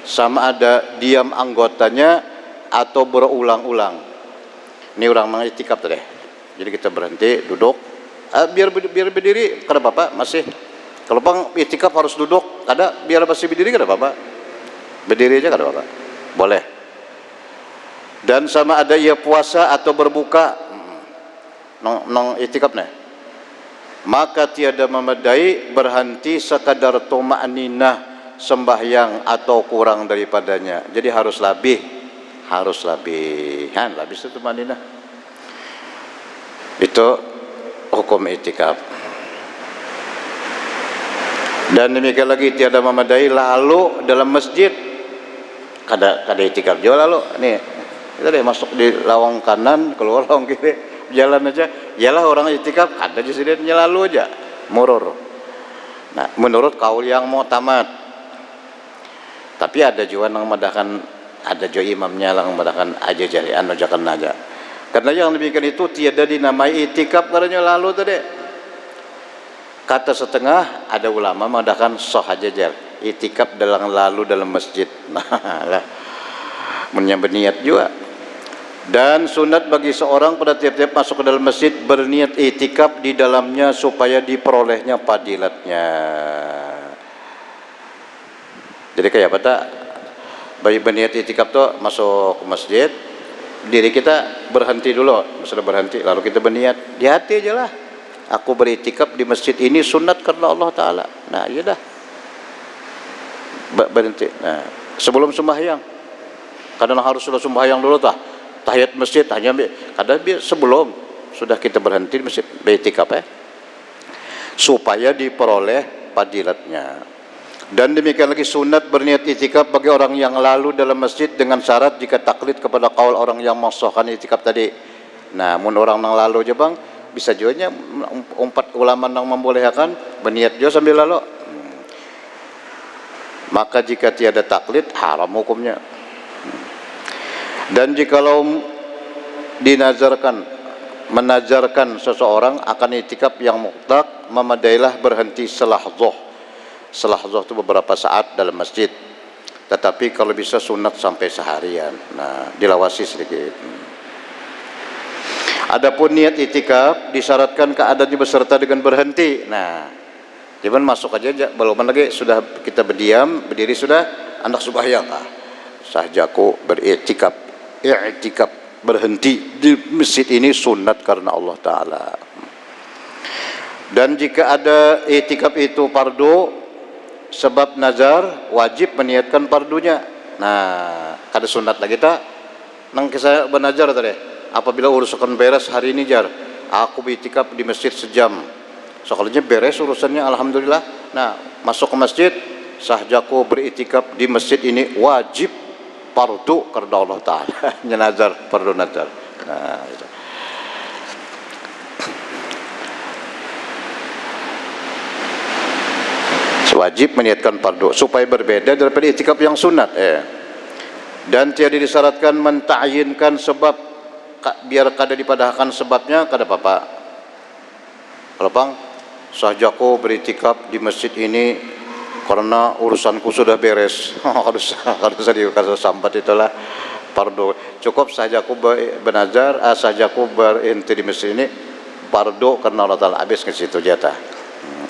Sama ada diam anggotanya atau berulang-ulang. Ini orang mengiktikaf tadi. Jadi kita berhenti, duduk. Biar berdiri, kada apa-apa masih. Kalau bang iktikaf harus duduk, biar masih berdiri kada apa-apa. Berdiri aja kada apa-apa. Boleh. Dan sama ada ia puasa atau berbuka. Nong iktikaf nih. Maka tiada memadai berhenti sekadar tumakninah sembahyang atau kurang daripadanya. Jadi harus lebih kan lebih itu tumakninah. Itu hukum i'tikaf. Dan demikian lagi tiada memadai lalu dalam masjid kada itikaf juga lalu nih kita deh masuk di lawang kanan keluar lawang kiri jalan aja ialah orang itikaf kada disediakannya lalu aja murur. Nah menurut kaul yang mau tamat, tapi ada juga yang madahkan, ada juga imamnya yang madahkan aja jarian ajakan aja karena yang demikian itu tiada dinamai itikaf karena lalu tadi. Kata setengah ada ulama mengadakan sah jajar itikaf lalu dalam masjid. Nah lah berniat juga. Dan sunat bagi seorang pada tiap-tiap masuk ke dalam masjid berniat itikaf di dalamnya supaya diperolehnya fadilatnya. Jadi kayak apa tak? Bagi berniat itikaf tuh masuk ke masjid, diri kita berhenti dulu, sudah berhenti lalu kita berniat di hati aja lah. Aku beritikaf di masjid ini sunat karena Allah Ta'ala. Nah ya dah berhenti. Nah sebelum sembahyang kadang harus sudah sembahyang dulu tah tahiyat masjid hanya kadang sebelum sudah kita berhenti di masjid beritikaf supaya diperoleh fadilatnya. Dan demikian lagi sunat berniat itikaf bagi orang yang lalu dalam masjid dengan syarat jika taklid kepada kaul orang yang mensahkan itikaf tadi. Nah mun orang yang lalu aja bang bisa juga empat ulama yang membolehkan berniat juga sambil lalu. Maka jika tiada taklid haram hukumnya. Dan jikalau menazarkan seseorang akan itikaf yang mutlak memadailah berhenti selahzah. Selahzah itu beberapa saat dalam masjid. Tetapi kalau bisa sunat sampai seharian. Nah dilawasi sedikit. Adapun niat itikaf disyaratkan keadaannya beserta dengan berhenti. Nah, cuman masuk aja belum lagi sudah kita berdiam, berdiri sudah anak sembahyang. Sahjaku beritikaf, berhenti di masjid ini sunat karena Allah Taala. Dan jika ada itikaf itu fardu sebab nazar wajib meniatkan fardunya. Nah, kada sunat lagi tak? Nang kisah benajar tadi. Apabila urusan beres hari ini jar, aku beritikaf di masjid sejam. Soalnya beres urusannya alhamdulillah. Nah, masuk ke masjid, sahjaku beritikaf di masjid ini wajib fardu karena Allah Taala. Nazar fardu nazar. Nah, itu. Wajib meniatkan fardu supaya berbeda daripada itikaf yang sunat. Dan tiada disyaratkan menta'yinkan sebab biar kada dipadahkan sebabnya kada apa-apa. Kalau bang sahjaku beritikaf di masjid ini karena urusanku sudah beres. Kalau kada sambat itulah fardu. Cukup sahjaku bernazar, sahjaku berhenti di masjid ini fardu karena Allah Taala habis ke situ jatah.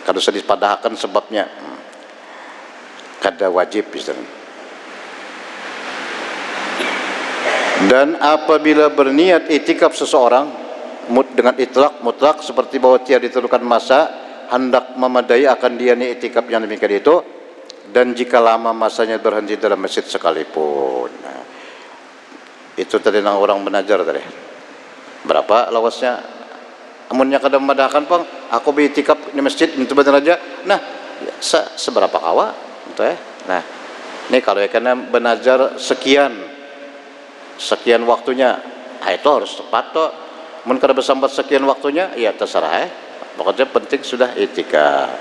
Kada usah dipadahkan sebabnya. Kada wajib misalnya. Dan apabila berniat itikaf seseorang dengan itlak mutlak seperti bahwa tiada ditentukan masa hendak memadai akan dia ni itikaf yang demikian itu, dan jika lama masanya berhenti dalam masjid sekalipun. Nah, itu tadi nang orang benajar tadi. Berapa lawasnya? Amunnya kada memadahkan pang, aku beritikaf di masjid itu benar aja. Nah, seberapa kawa? Gitu ya. Nah, ini kalau ya karena benajar sekian waktunya, itu harus tepat toh. Mun kada bersambat sekian waktunya, ya terserah Pokoknya penting sudah itikaf.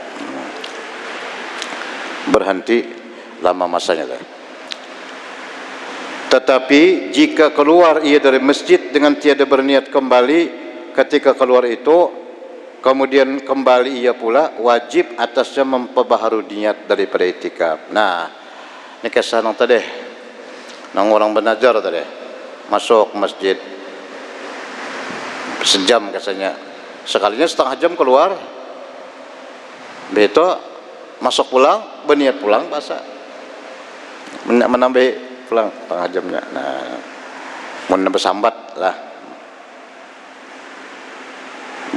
Berhenti lama masanya teh. Tetapi jika keluar ia dari masjid dengan tiada berniat kembali, ketika keluar itu kemudian kembali ia pula, wajib atasnya memperbaharui niat daripada itikaf. Nah, ini kisah nang tadi, nang orang benajar tadi. Masuk masjid sejam katanya, sekalinya setengah jam keluar, begitu masuk pulang berniat pulang bahasa menambah pulang setengah jamnya. Nah, menambah sambat lah,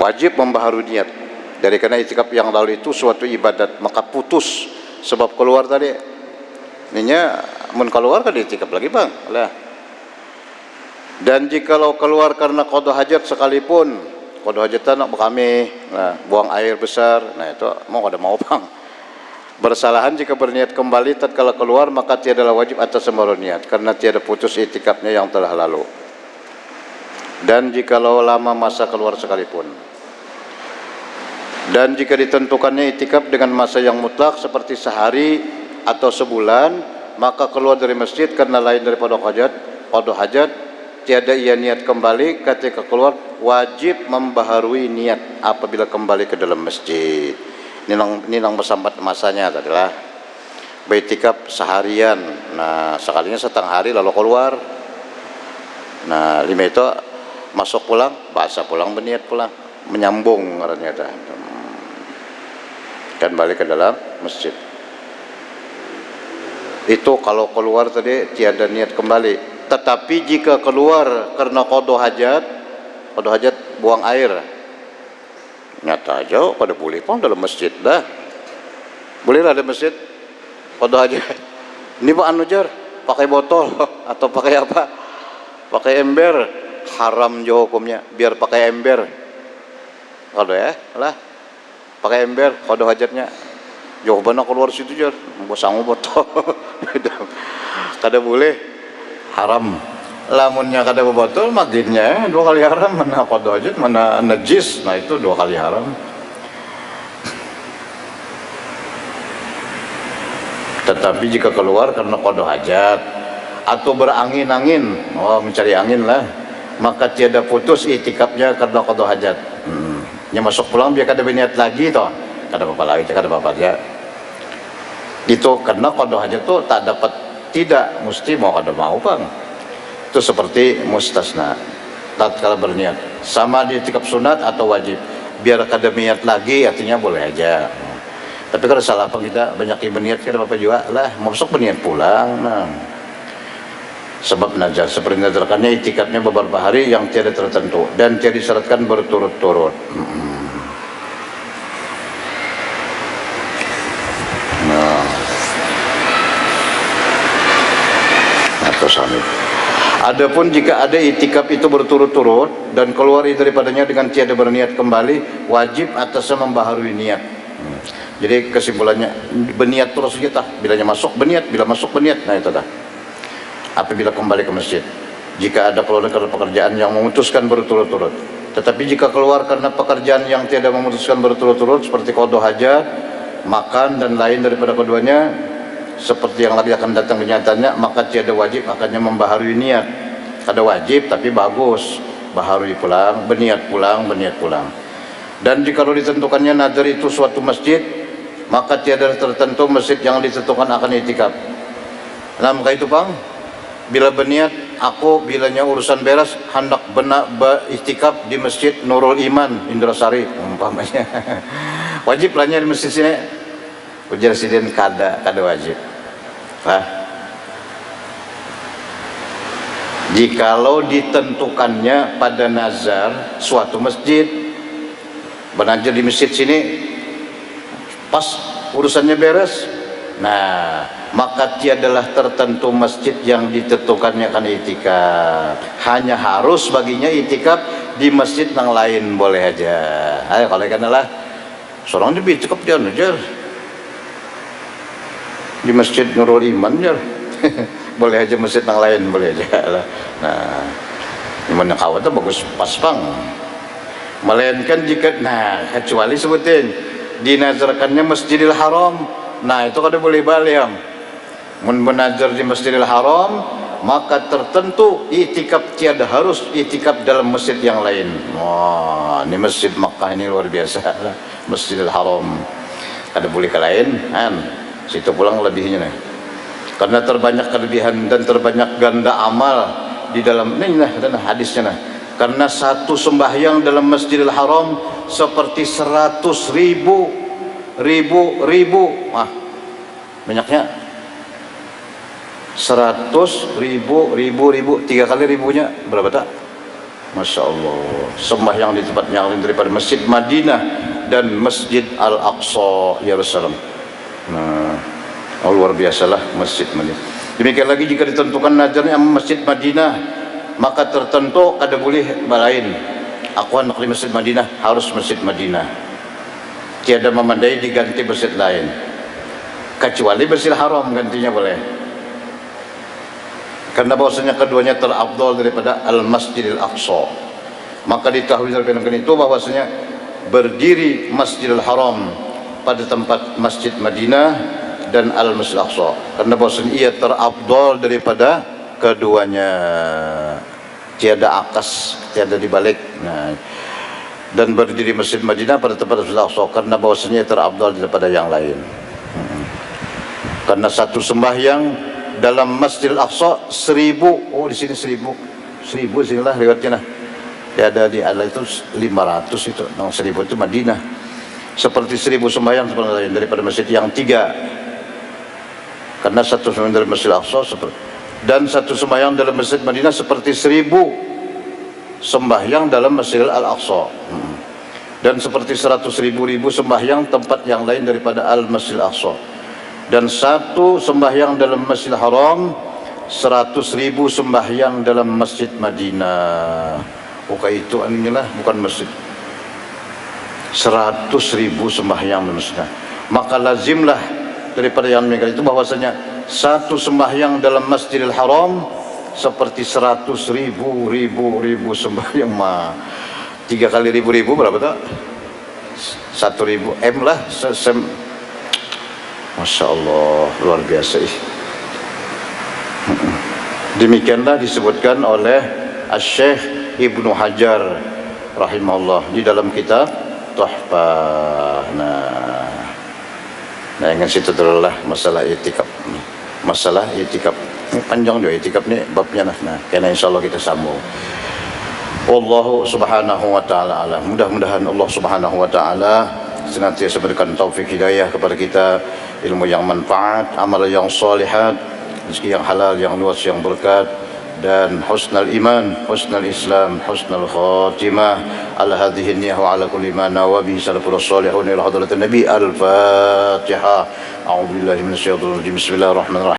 wajib membaharui niat dari karena itikaf yang lalu itu suatu ibadat, maka putus sebab keluar tadi. Ininya mun keluar kan itikaf lagi bang lah. Dan jikalau keluar karena qada hajat sekalipun, qada hajat nak bekami, nah, buang air besar, nah itu mau kada mau bang. Bersalahan jika berniat kembali tatkala keluar, maka tiadalah wajib atas sembahyang niat karena tiada putus itikafnya yang telah lalu. Dan jikalau lama masa keluar sekalipun. Dan jika ditentukannya itikaf dengan masa yang mutlak seperti sehari atau sebulan, maka keluar dari masjid karena lain daripada qada hajat, tiada ia niat kembali ketika keluar, wajib membaharui niat apabila kembali ke dalam masjid. Ini nang bersambat masanya adalah beritikaf seharian. Nah, sekalinya setengah hari lalu keluar. Nah, lima itu masuk pulang, bahasa pulang, berniat pulang, menyambung ternyata. Dan balik ke dalam masjid. Itu kalau keluar tadi tiada niat kembali. Tetapi jika keluar karena qada hajat buang air, nyata aja pada boleh pun dalam masjid dah. Boleh lah ada masjid qada hajat. Ini Pak Anujar pakai botol atau pakai apa? Pakai ember, haram jo hukumnya. Biar pakai ember. Kalau ya, lah. Pakai ember qada hajatnya. Jawabannya keluar situ jar, bosangu botol. Kada boleh, haram. Lamunnya kada botol makinnya 2 kali haram, mana qada hajat mana najis. Nah itu 2 kali haram. Tetapi jika keluar karena qada hajat atau berangin-angin, mencari angin lah, maka tiada putus itikafnya karena qada hajat. Yang masuk pulang biar kada berniat lagi toh, kada apa lagi, kada apa aja. Itu karena qada hajat tuh tak dapat, tidak mesti mau kada mau bang. Itu seperti mustasna. Tatkala berniat sama di itikaf sunat atau wajib, biar kada niat lagi artinya boleh aja. Tapi kalau salah apa kita banyak yang berniat kada apa juga lah, masuk berniat pulang. Nah, sebab nazar seperti nazarkannya itikafnya beberapa hari yang tiada tertentu dan tiada disyaratkan berturut-turut. Nah, atau sami. Adapun jika ada itikaf itu berturut-turut dan keluar daripadanya dengan tiada berniat kembali, wajib atasnya membaharui niat. Jadi kesimpulannya berniat terus kita, bilanya masuk berniat, bila masuk berniat. Nah itu dah. Apabila kembali ke masjid, jika ada keluar karena pekerjaan yang memutuskan berturut-turut. Tetapi jika keluar karena pekerjaan yang tidak memutuskan berturut-turut seperti qada hajat, makan dan lain daripada keduanya, seperti yang lagi akan datang kenyataannya, maka tiada wajib akannya membaharui niat. Ada wajib tapi bagus, baharui pulang, berniat pulang, berniat pulang. Dan jika ditentukannya nazar itu suatu masjid, maka tiada tertentu masjid yang ditentukan akan itikaf. Nah maka itu bang, bila berniat aku bilanya urusan beres hendak benak beritikaf di masjid Nurul Iman Indrasari umpamanya. Wajib lahnya di masjid sini. Ujar sidin kada wajib. Jikalau ditentukannya pada nazar suatu masjid, bernazar di masjid sini pas urusannya beres, nah maka tiadalah tertentu masjid yang ditentukannya akan itikaf. Hanya harus baginya itikaf di masjid yang lain boleh aja. Ayo kalau ikan lah seorang dia itikaf dia aja di masjid Nurul Iman aja. Boleh aja masjid yang lain boleh aja lah. Nah gimana kawat itu bagus pas pang. Melainkan jika kecuali sebutin dinazarkannya Masjidil Haram, nah itu kada boleh balik. Mun menazar di Masjidil Haram, maka tertentu itikaf tiada harus itikaf dalam masjid yang lain. Wah, ini Masjid Makkah ini luar biasa, Masjidil Haram. Kada boleh ke lain, kan? Situ pulang lebihnya nih. Karena terbanyak kelebihan dan terbanyak ganda amal di dalam ini dan hadisnya nah. Karena satu sembahyang dalam Masjidil Haram seperti 100.000 banyaknya 100.000 3 kali ribunya berapa tak? Masya Allah. Sembahyang di tempat yang lain daripada Masjid Madinah dan Masjid Al-Aqsa Yerusalem. Nah, luar biasalah Masjid Madinah. Demikian lagi jika ditentukan nazarnya Masjid Madinah, maka tertentu kada boleh balain. Aku anak di Masjid Madinah, harus Masjid Madinah. Tiada memandai diganti masjid lain. kecuali Masjidil Haram gantinya boleh. Karena bahwasanya keduanya terafdal daripada Al-Masjidil Aqsa. Maka diketahui dari penelitian itu bahwasanya berdiri Masjidil Haram pada tempat Masjid Madinah dan Al-Masjidil Aqsa, karena bahwasanya ia terafdal daripada keduanya, tiada akas, tiada dibalik. Nah, dan berdiri Masjid Madinah pada tempat Masjid Aqsa karena bahwasanya ia terafdal daripada yang lain. Karena satu sembahyang dalam Masjidil Aqsa 1000, oh di sini 1000 sinilah riwayatnya lah. Ya, ada di Allah itu 500 itu, 1000 itu Madinah. Seperti 1000 sembahyang daripada masjid yang 3. Karena satu sembahyang dalam Masjidil Aqsa dan satu sembahyang dalam Masjid Madinah seperti 1000 sembahyang dalam Masjidil Al-Aqsa. Dan seperti 100.000 sembahyang tempat yang lain daripada Al-Masjidil Aqsa. Dan satu sembahyang dalam Masjidil Haram 100.000 sembahyang dalam Masjid Madinah. Bukan itu aninya lah, bukan masjid. 100.000 sembahyang dalam Masjid. Maka lazimlah daripada yang demikian itu bahwasanya satu sembahyang dalam Masjidil Haram seperti 100.000 sembahyang. 3 kali 1000 berapa tak? 1.000 M lah. Masya Allah, luar biasa. Demikianlah disebutkan oleh Asy-Syaikh Ibnu Hajar rahimahullah di dalam kitab Tuhfah. Nah, yang situ adalah masalah itikaf. Masalah itikaf ini panjang juga, itikaf ni babnya lah. Nah, karena insyaallah kita sambung. Wallahu subhanahu wa ta'ala alam. Mudah-mudahan Allah subhanahu wa ta'ala senantiasa berikan taufik hidayah kepada kita, ilmu yang manfaat, amal yang salihat, rezeki yang halal, yang luas, yang berkat, dan husnul iman, husnul islam, husnul khatimah ala hadhihi niyyah wa ala kulli ma nawa bihi salafus salihun ila hadratin nabi. Al-Fatihah. A'udzu billahi minasyaitonir rajim. Bismillahirrahmanirrahim.